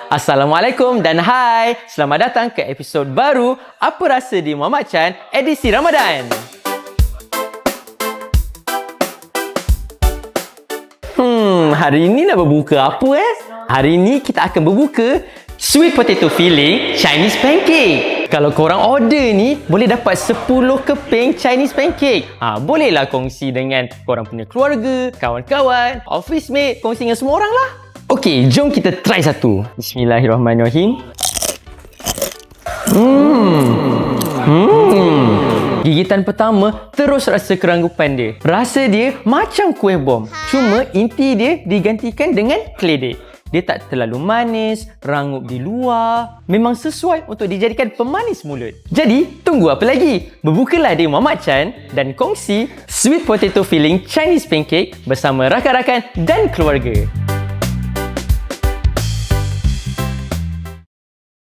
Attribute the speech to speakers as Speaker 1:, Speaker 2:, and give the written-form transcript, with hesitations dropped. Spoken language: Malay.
Speaker 1: Assalamualaikum dan hai. Selamat datang ke episod baru Apa Rasa di Muhammad Chan edisi Ramadan. Hari ini nak berbuka apa Hari ini kita akan berbuka sweet potato filling Chinese pancake. Kalau korang order ni, boleh dapat 10 keping Chinese pancake. Bolehlah kongsi dengan korang punya keluarga, kawan-kawan, office mate, kongsi dengan semua orang lah. Okey, jom kita try satu. Bismillahirrahmanirrahim. Gigitan pertama, terus rasa keranggupan dia. Rasa dia macam kuih bom. Cuma inti dia digantikan dengan keledek. Dia tak terlalu manis, rangup di luar. Memang sesuai untuk dijadikan pemanis mulut. Jadi, tunggu apa lagi? Berbukalah di Muhammad Chan dan kongsi sweet potato filling Chinese pancake bersama rakan-rakan dan keluarga.